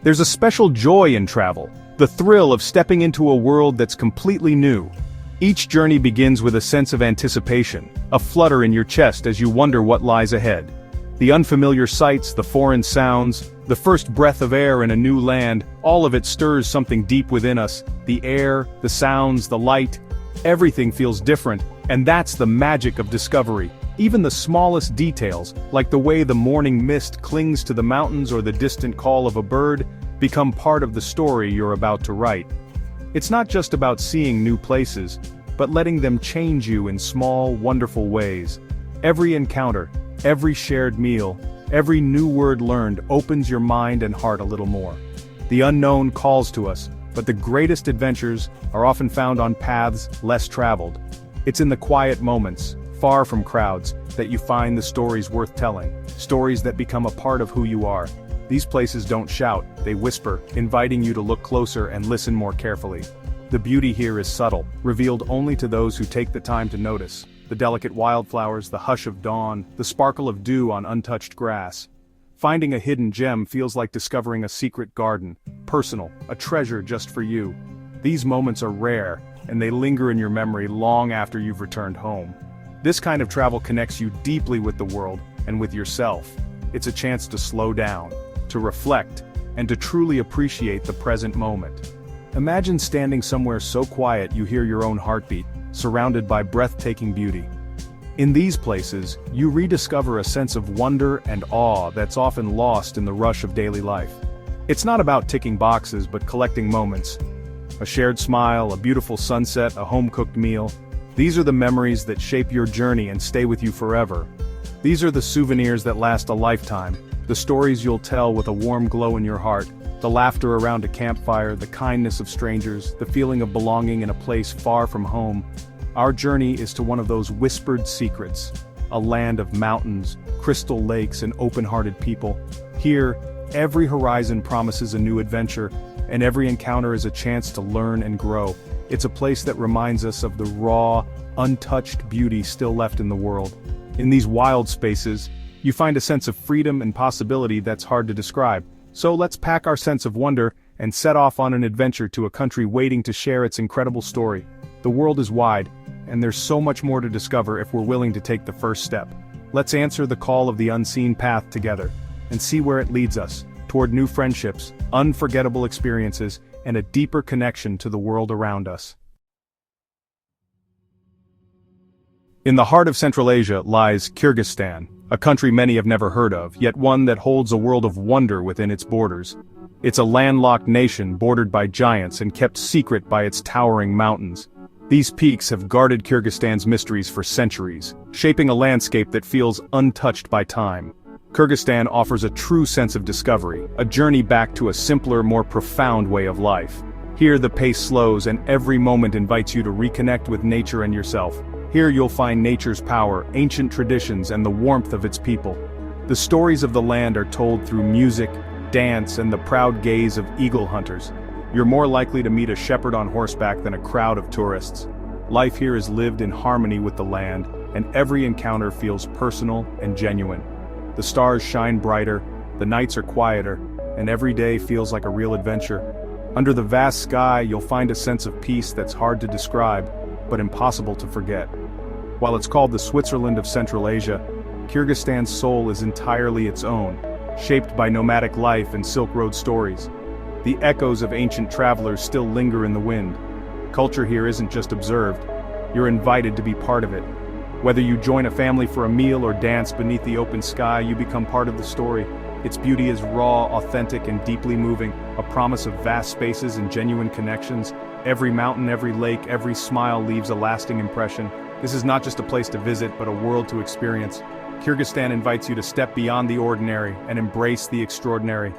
There's a special joy in travel, the thrill of stepping into a world that's completely new. Each journey begins with a sense of anticipation, a flutter in your chest as you wonder what lies ahead. The unfamiliar sights, the foreign sounds, the first breath of air in a new land, all of it stirs something deep within us. The air, the sounds, the light, everything feels different, and that's the magic of discovery. Even the smallest details, like the way the morning mist clings to the mountains or the distant call of a bird, become part of the story you're about to write. It's not just about seeing new places, but letting them change you in small, wonderful ways. Every encounter, every shared meal, every new word learned opens your mind and heart a little more. The unknown calls to us, but the greatest adventures are often found on paths less traveled. It's in the quiet moments, far from crowds, that you find the stories worth telling, stories that become a part of who you are. These places don't shout, they whisper, inviting you to look closer and listen more carefully. The beauty here is subtle, revealed only to those who take the time to notice. The delicate wildflowers, the hush of dawn, the sparkle of dew on untouched grass. Finding a hidden gem feels like discovering a secret garden, personal, a treasure just for you. These moments are rare, and they linger in your memory long after you've returned home. This kind of travel connects you deeply with the world and with yourself. It's a chance to slow down, to reflect, and to truly appreciate the present moment. Imagine standing somewhere so quiet you hear your own heartbeat, surrounded by breathtaking beauty. In these places, you rediscover a sense of wonder and awe that's often lost in the rush of daily life. It's not about ticking boxes but collecting moments. A shared smile, a beautiful sunset, a home-cooked meal. These are the memories that shape your journey and stay with you forever. These are the souvenirs that last a lifetime, the stories you'll tell with a warm glow in your heart, the laughter around a campfire, the kindness of strangers, the feeling of belonging in a place far from home. Our journey is to one of those whispered secrets, a land of mountains, crystal lakes, and open-hearted people. Here, every horizon promises a new adventure, and every encounter is a chance to learn and grow. It's a place that reminds us of the raw, untouched beauty still left in the world. In these wild spaces, you find a sense of freedom and possibility that's hard to describe. So let's pack our sense of wonder and set off on an adventure to a country waiting to share its incredible story. The world is wide, and there's so much more to discover if we're willing to take the first step. Let's answer the call of the unseen path together, and see where it leads us, toward new friendships, unforgettable experiences, and a deeper connection to the world around us. In the heart of Central Asia lies Kyrgyzstan, a country many have never heard of, yet one that holds a world of wonder within its borders. It's a landlocked nation bordered by giants and kept secret by its towering mountains. These peaks have guarded Kyrgyzstan's mysteries for centuries, shaping a landscape that feels untouched by time. Kyrgyzstan offers a true sense of discovery, a journey back to a simpler, more profound way of life. Here the pace slows and every moment invites you to reconnect with nature and yourself. Here you'll find nature's power, ancient traditions, and the warmth of its people. The stories of the land are told through music, dance, and the proud gaze of eagle hunters. You're more likely to meet a shepherd on horseback than a crowd of tourists. Life here is lived in harmony with the land, and every encounter feels personal and genuine. The stars shine brighter, the nights are quieter, and every day feels like a real adventure. Under the vast sky, you'll find a sense of peace that's hard to describe, but impossible to forget. While it's called the Switzerland of Central Asia, Kyrgyzstan's soul is entirely its own, shaped by nomadic life and Silk Road stories. The echoes of ancient travelers still linger in the wind. Culture here isn't just observed, you're invited to be part of it. Whether you join a family for a meal or dance beneath the open sky, you become part of the story. Its beauty is raw, authentic, and deeply moving, a promise of vast spaces and genuine connections. Every mountain, every lake, every smile leaves a lasting impression. This is not just a place to visit, but a world to experience. Kyrgyzstan invites you to step beyond the ordinary and embrace the extraordinary.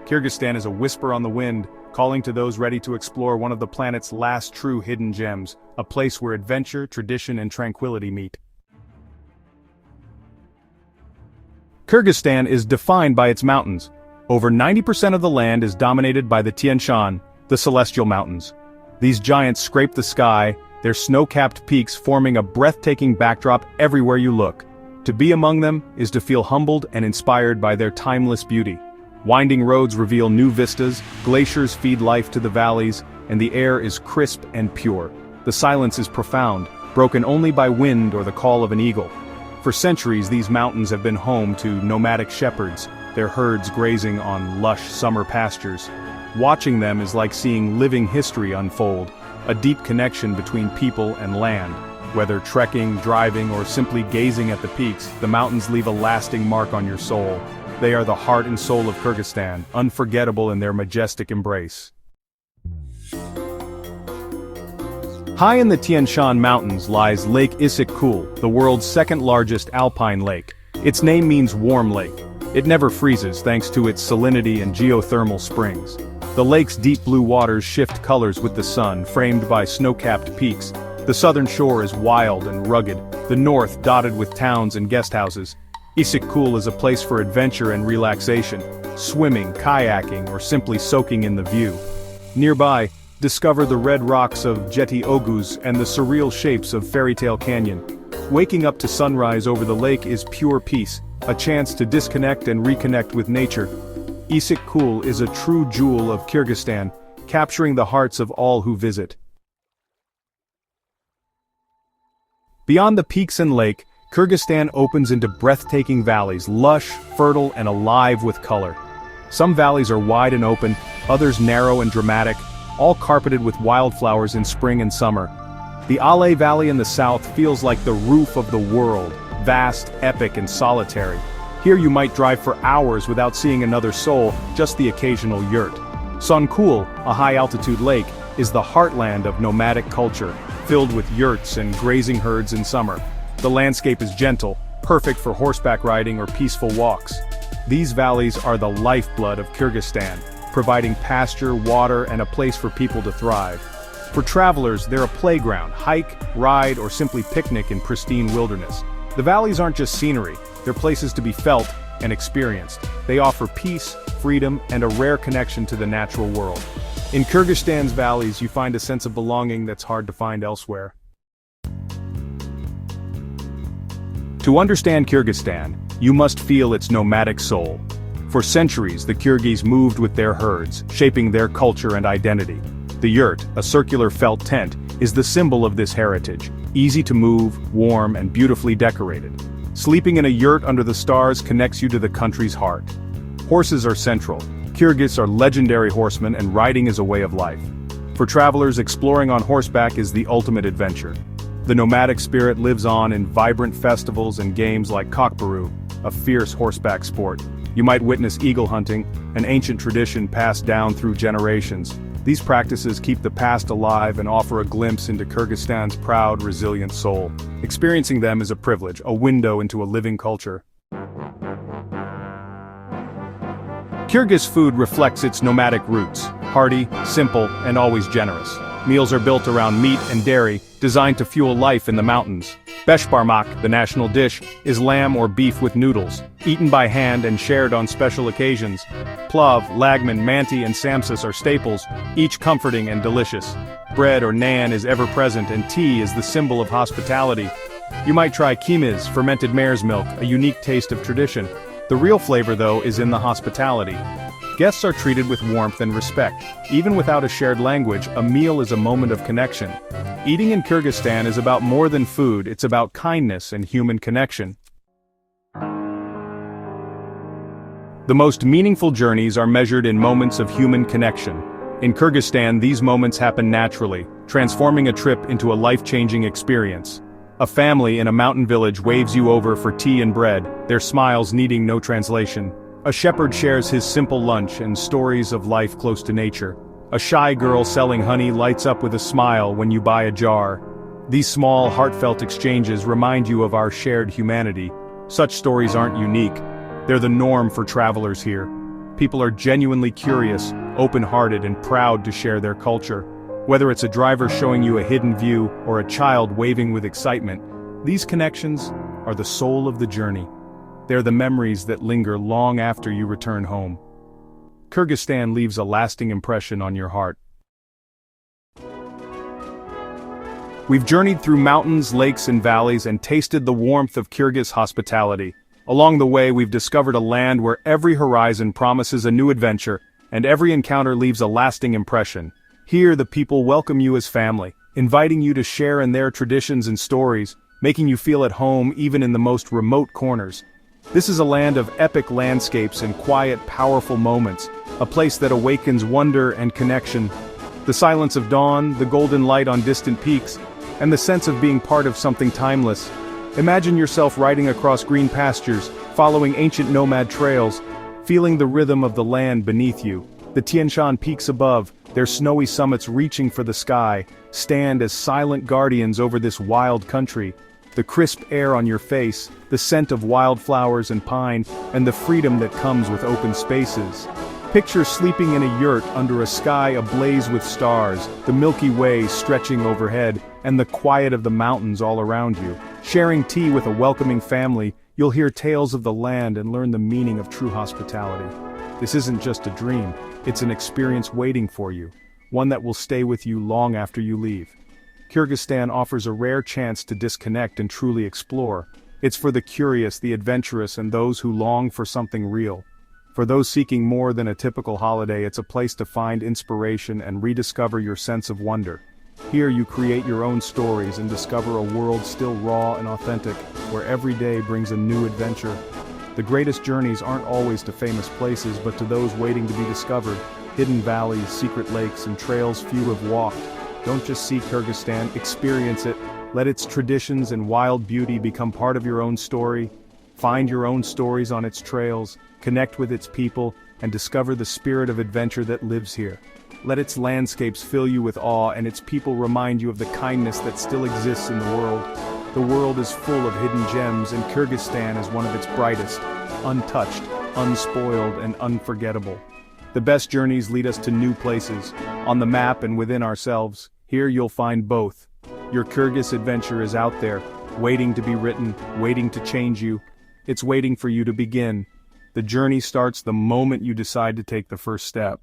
Kyrgyzstan is a whisper on the wind, calling to those ready to explore one of the planet's last true hidden gems, a place where adventure, tradition, and tranquility meet. Kyrgyzstan is defined by its mountains. Over 90% of the land is dominated by the Tian Shan, the Celestial Mountains. These giants scrape the sky, their snow-capped peaks forming a breathtaking backdrop everywhere you look. To be among them is to feel humbled and inspired by their timeless beauty. Winding roads reveal new vistas, glaciers feed life to the valleys, and the air is crisp and pure. The silence is profound, broken only by wind or the call of an eagle. For centuries these mountains have been home to nomadic shepherds, their herds grazing on lush summer pastures. Watching them is like seeing living history unfold, a deep connection between people and land. Whether trekking, driving, or simply gazing at the peaks, the mountains leave a lasting mark on your soul. They are the heart and soul of Kyrgyzstan, unforgettable in their majestic embrace. High in the Tian Shan Mountains lies Lake Issyk-Kul, the world's second-largest alpine lake. Its name means warm lake. It never freezes thanks to its salinity and geothermal springs. The lake's deep blue waters shift colors with the sun, framed by snow-capped peaks. The southern shore is wild and rugged, the north dotted with towns and guest houses. Issyk-Kul is a place for adventure and relaxation, swimming, kayaking, or simply soaking in the view. Nearby, discover the red rocks of Jetty Oguz and the surreal shapes of Fairytale Canyon. Waking up to sunrise over the lake is pure peace, a chance to disconnect and reconnect with nature. Issyk-Kul is a true jewel of Kyrgyzstan, capturing the hearts of all who visit. Beyond the peaks and lake, Kyrgyzstan opens into breathtaking valleys, lush, fertile, and alive with color. Some valleys are wide and open, others narrow and dramatic, all carpeted with wildflowers in spring and summer. The Ala Valley in the south feels like the roof of the world, vast, epic, and solitary. Here you might drive for hours without seeing another soul, just the occasional yurt. Chon-Kemin, a high-altitude lake, is the heartland of nomadic culture, filled with yurts and grazing herds in summer. The landscape is gentle, perfect for horseback riding or peaceful walks. These valleys are the lifeblood of Kyrgyzstan, providing pasture, water, and a place for people to thrive. For travelers, they're a playground, hike, ride, or simply picnic in pristine wilderness. The valleys aren't just scenery, they're places to be felt and experienced. They offer peace, freedom, and a rare connection to the natural world. In Kyrgyzstan's valleys, you find a sense of belonging that's hard to find elsewhere. To understand Kyrgyzstan, you must feel its nomadic soul. For centuries, the Kyrgyz moved with their herds, shaping their culture and identity. The yurt, a circular felt tent, is the symbol of this heritage, easy to move, warm, and beautifully decorated. Sleeping in a yurt under the stars connects you to the country's heart. Horses are central. Kyrgyz are legendary horsemen, and riding is a way of life. For travelers, exploring on horseback is the ultimate adventure. The nomadic spirit lives on in vibrant festivals and games like Kokbaru, a fierce horseback sport. You might witness eagle hunting, an ancient tradition passed down through generations. These practices keep the past alive and offer a glimpse into Kyrgyzstan's proud, resilient soul. Experiencing them is a privilege, a window into a living culture. Kyrgyz food reflects its nomadic roots, hearty, simple, and always generous. Meals are built around meat and dairy, designed to fuel life in the mountains. Beshbarmak, the national dish, is lamb or beef with noodles, eaten by hand and shared on special occasions. Plav, lagman, manti, and samsas are staples, each comforting and delicious. Bread or naan is ever present, and tea is the symbol of hospitality. You might try kimiz, fermented mare's milk, a unique taste of tradition. The real flavor, though, is in the hospitality. Guests are treated with warmth and respect. Even without a shared language, a meal is a moment of connection. Eating in Kyrgyzstan is about more than food, it's about kindness and human connection. The most meaningful journeys are measured in moments of human connection. In Kyrgyzstan, these moments happen naturally, transforming a trip into a life-changing experience. A family in a mountain village waves you over for tea and bread, their smiles needing no translation. A shepherd shares his simple lunch and stories of life close to nature. A shy girl selling honey lights up with a smile when you buy a jar. These small, heartfelt exchanges remind you of our shared humanity. Such stories aren't unique. They're the norm for travelers here. People are genuinely curious, open-hearted, and proud to share their culture. Whether it's a driver showing you a hidden view or a child waving with excitement, these connections are the soul of the journey. They're the memories that linger long after you return home. Kyrgyzstan leaves a lasting impression on your heart. We've journeyed through mountains, lakes, and valleys and tasted the warmth of Kyrgyz hospitality. Along the way, we've discovered a land where every horizon promises a new adventure, and every encounter leaves a lasting impression. Here, the people welcome you as family, inviting you to share in their traditions and stories, making you feel at home even in the most remote corners. This is a land of epic landscapes and quiet, powerful moments, a place that awakens wonder and connection. The silence of dawn, the golden light on distant peaks, and the sense of being part of something timeless. Imagine yourself riding across green pastures, following ancient nomad trails, feeling the rhythm of the land beneath you. The Tian Shan peaks above, their snowy summits reaching for the sky, stand as silent guardians over this wild country. The crisp air on your face, the scent of wildflowers and pine, and the freedom that comes with open spaces. Picture sleeping in a yurt under a sky ablaze with stars, the Milky Way stretching overhead, and the quiet of the mountains all around you. Sharing tea with a welcoming family, you'll hear tales of the land and learn the meaning of true hospitality. This isn't just a dream, it's an experience waiting for you, one that will stay with you long after you leave. Kyrgyzstan offers a rare chance to disconnect and truly explore. It's for the curious, the adventurous, and those who long for something real. For those seeking more than a typical holiday, it's a place to find inspiration and rediscover your sense of wonder. Here you create your own stories and discover a world still raw and authentic, where every day brings a new adventure. The greatest journeys aren't always to famous places, but to those waiting to be discovered. Hidden valleys, secret lakes, and trails few have walked. Don't just see Kyrgyzstan, experience it. Let its traditions and wild beauty become part of your own story. Find your own stories on its trails, connect with its people, and discover the spirit of adventure that lives here. Let its landscapes fill you with awe and its people remind you of the kindness that still exists in the world. The world is full of hidden gems, and Kyrgyzstan is one of its brightest, untouched, unspoiled, and unforgettable. The best journeys lead us to new places, on the map and within ourselves. Here you'll find both. Your Kyrgyz adventure is out there, waiting to be written, waiting to change you. It's waiting for you to begin. The journey starts the moment you decide to take the first step.